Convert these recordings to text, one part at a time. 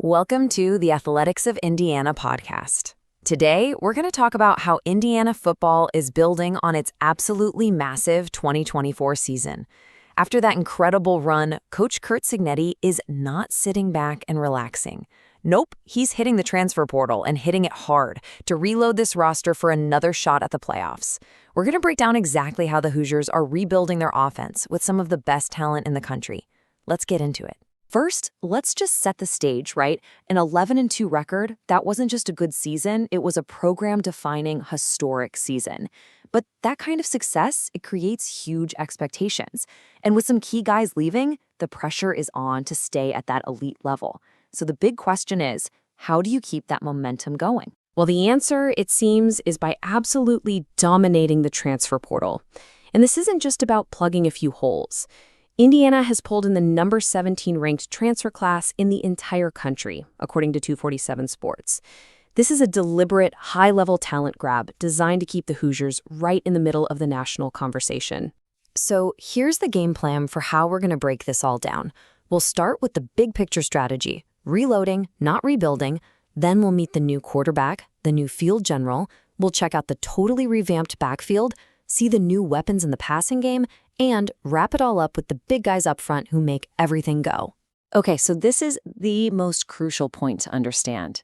Welcome to the Athletics of Indiana podcast. Today, we're going to talk about how Indiana football is building on its absolutely massive 2024 season. After that incredible run, Coach Curt Cignetti is not sitting back and relaxing. Nope, he's hitting the transfer portal and hitting it hard to reload this roster for another shot at the playoffs. We're going to break down exactly how the Hoosiers are rebuilding their offense with some of the best talent in the country. Let's get into it. First, let's just set the stage, right? An 11-2 record, that wasn't just a good season, it was a program-defining, historic season. But that kind of success, it creates huge expectations. And with some key guys leaving, the pressure is on to stay at that elite level. So the big question is, how do you keep that momentum going? Well, the answer, it seems, is by absolutely dominating the transfer portal. And this isn't just about plugging a few holes. Indiana has pulled in the number 17 ranked transfer class in the entire country, according to 247 Sports. This is a deliberate, high-level talent grab designed to keep the Hoosiers right in the middle of the national conversation. So here's the game plan for how we're going to break this all down. We'll start with the big picture strategy, reloading, not rebuilding. Then we'll meet the new quarterback, the new field general. We'll check out the totally revamped backfield, see the new weapons in the passing game, and wrap it all up with the big guys up front who make everything go. Okay, so this is the most crucial point to understand.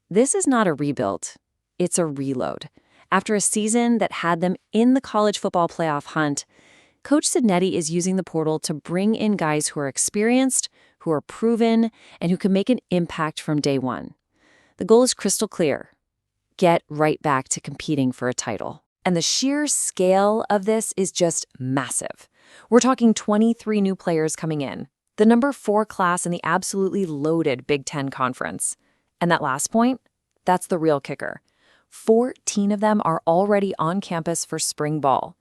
This is not a rebuild, it's a reload. After a season that had them in the college football playoff hunt, Coach Cignetti is using the portal to bring in guys who are experienced, who are proven, and who can make an impact from day one. The goal is crystal clear. Get right back to competing for a title. And the sheer scale of this is just massive. We're talking 23 new players coming in, the number 4 class in the absolutely loaded Big Ten Conference. And that last point, that's the real kicker. 14 of them are already on campus for spring ball.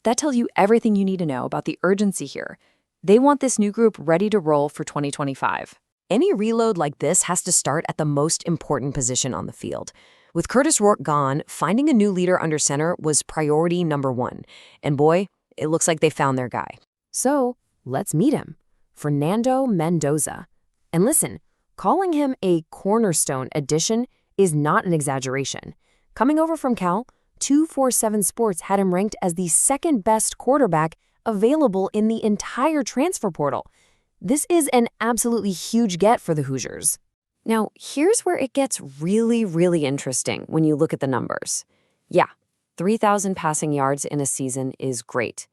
That tells you everything you need to know about the urgency here. They want this new group ready to roll for 2025. Any reload like this has to start at the most important position on the field. With Kurtis Rourke gone, finding a new leader under center was priority number 1. And boy, it looks like they found their guy. So let's meet him, Fernando Mendoza. And listen, calling him a cornerstone addition is not an exaggeration. Coming over from Cal, 247 Sports had him ranked as the second best quarterback available in the entire transfer portal. This is an absolutely huge get for the Hoosiers. Now, here's where it gets really, really interesting when you look at the numbers. Yeah, 3,000 passing yards in a season is great.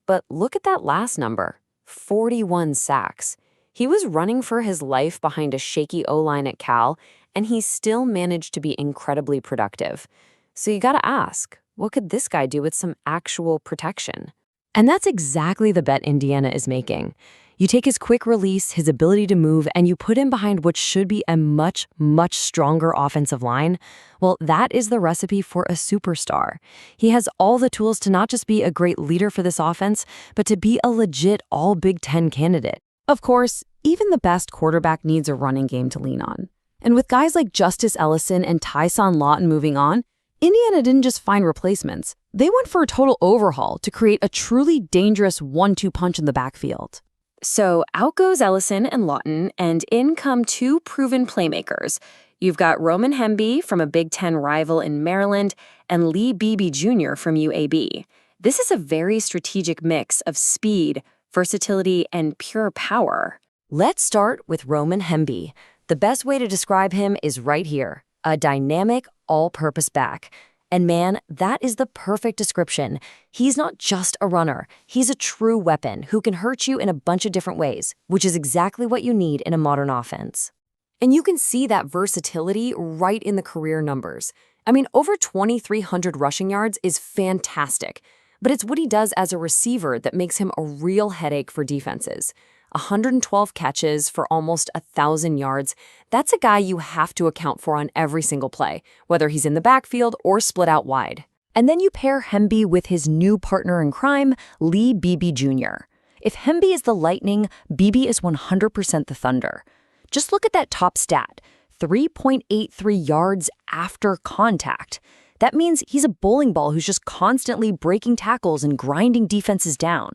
But look at that last number, 41 sacks. He was running for his life behind a shaky O-line at Cal, and he still managed to be incredibly productive. So you gotta ask, what could this guy do with some actual protection? And that's exactly the bet Indiana is making. You take his quick release, his ability to move, and you put him behind what should be a much, much stronger offensive line. Well, that is the recipe for a superstar. He has all the tools to not just be a great leader for this offense, but to be a legit all-Big Ten candidate. Of course, even the best quarterback needs a running game to lean on. And with guys like Justice Ellison and Tyson Lawton moving on, Indiana didn't just find replacements. They went for a total overhaul to create a truly dangerous 1-2 punch in the backfield. So out goes Ellison and Lawton, and in come 2 proven playmakers. You've got Roman Hemby from a Big Ten rival in Maryland and Hemby Beebe Jr. from UAB. This is a very strategic mix of speed, versatility, and pure power. Let's start with Roman Hemby. The best way to describe him is right here, a dynamic, all-purpose back. And man, that is the perfect description. He's not just a runner. He's a true weapon who can hurt you in a bunch of different ways, which is exactly what you need in a modern offense. And you can see that versatility right in the career numbers. I mean, over 2,300 rushing yards is fantastic, but it's what he does as a receiver that makes him a real headache for defenses. 112 catches for almost 1,000 yards. That's a guy you have to account for on every single play, whether he's in the backfield or split out wide. And then you pair Hemby with his new partner in crime, Hemby Beebe Jr. If Hemby is the lightning, Beebe is 100% the thunder. Just look at that top stat, 3.83 yards after contact. That means he's a bowling ball who's just constantly breaking tackles and grinding defenses down.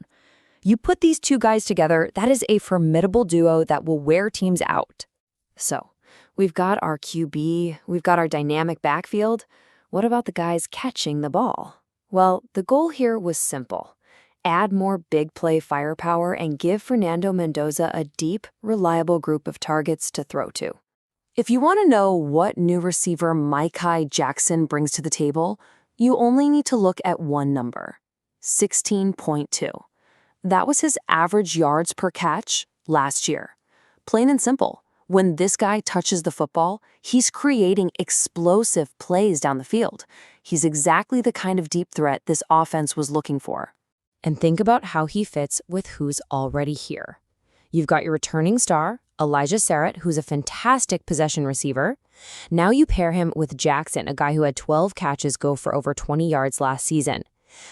You put these 2 guys together, that is a formidable duo that will wear teams out. So, We've got our QB, we've got our dynamic backfield. What about the guys catching the ball? Well, the goal here was simple. Add more big play firepower and give Fernando Mendoza a deep, reliable group of targets to throw to. If you want to know what new receiver Makai Jackson brings to the table, you only need to look at one number, 16.2. That was his average yards per catch last year. Plain and simple. When this guy touches the football, he's creating explosive plays down the field. He's exactly the kind of deep threat this offense was looking for. And think about how he fits with who's already here. You've got your returning star, Elijah Sarrett, who's a fantastic possession receiver. Now you pair him with Jackson, a guy who had 12 catches go for over 20 yards last season.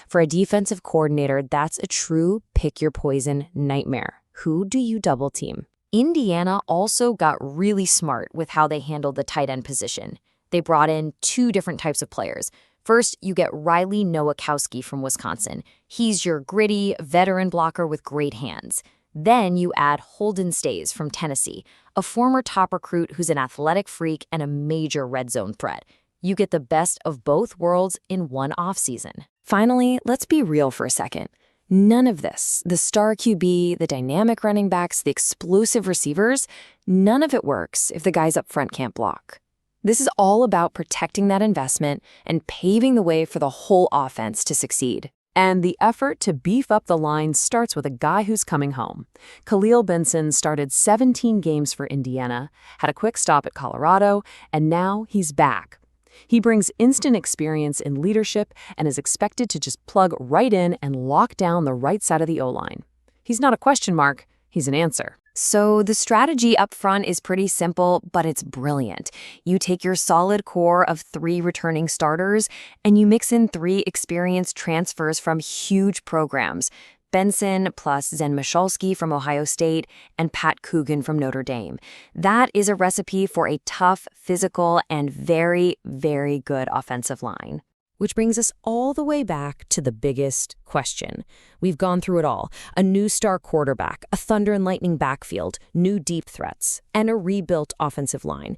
For a defensive coordinator, that's a true pick-your-poison nightmare. Who do you double team? Indiana also got really smart with how they handled the tight end position. They brought in two different types of players. First, you get Riley Nowakowski from Wisconsin. He's your gritty, veteran blocker with great hands. Then you add Holden Staes from Tennessee, a former top recruit who's an athletic freak and a major red zone threat. You get the best of both worlds in one offseason. Finally, let's be real for a second. None of this, the star QB, the dynamic running backs, the explosive receivers, none of it works if the guys up front can't block. This is all about protecting that investment and paving the way for the whole offense to succeed. And the effort to beef up the line starts with a guy who's coming home. Khalil Benson started 17 games for Indiana, had a quick stop at Colorado, and now he's back. He brings instant experience in leadership and is expected to just plug right in and lock down the right side of the O-line. He's not a question mark, he's an answer. So the strategy up front is pretty simple, but it's brilliant. You take your solid core of 3 returning starters and you mix in 3 experienced transfers from huge programs. Benson plus Zen Michalski from Ohio State and Pat Coogan from Notre Dame. That is a recipe for a tough, physical, and very, very good offensive line. Which brings us all the way back to the biggest question. We've gone through it all. A new star quarterback, a thunder and lightning backfield, new deep threats, and a rebuilt offensive line.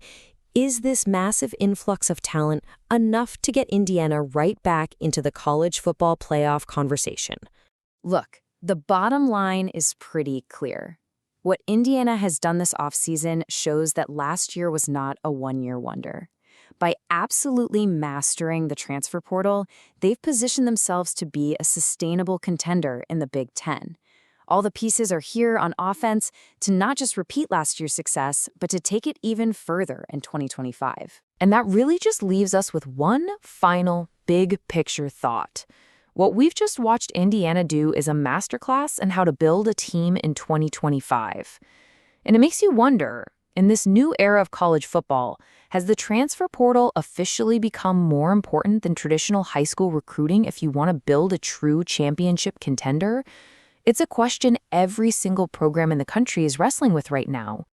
Is this massive influx of talent enough to get Indiana right back into the college football playoff conversation? Look, the bottom line is pretty clear. What Indiana has done this offseason shows that last year was not a one-year wonder. By absolutely mastering the transfer portal, they've positioned themselves to be a sustainable contender in the Big Ten. All the pieces are here on offense to not just repeat last year's success, but to take it even further in 2025. And that really just leaves us with one final big picture thought. What we've just watched Indiana do is a masterclass in how to build a team in 2025. And it makes you wonder, in this new era of college football, has the transfer portal officially become more important than traditional high school recruiting if you want to build a true championship contender? It's a question every single program in the country is wrestling with right now.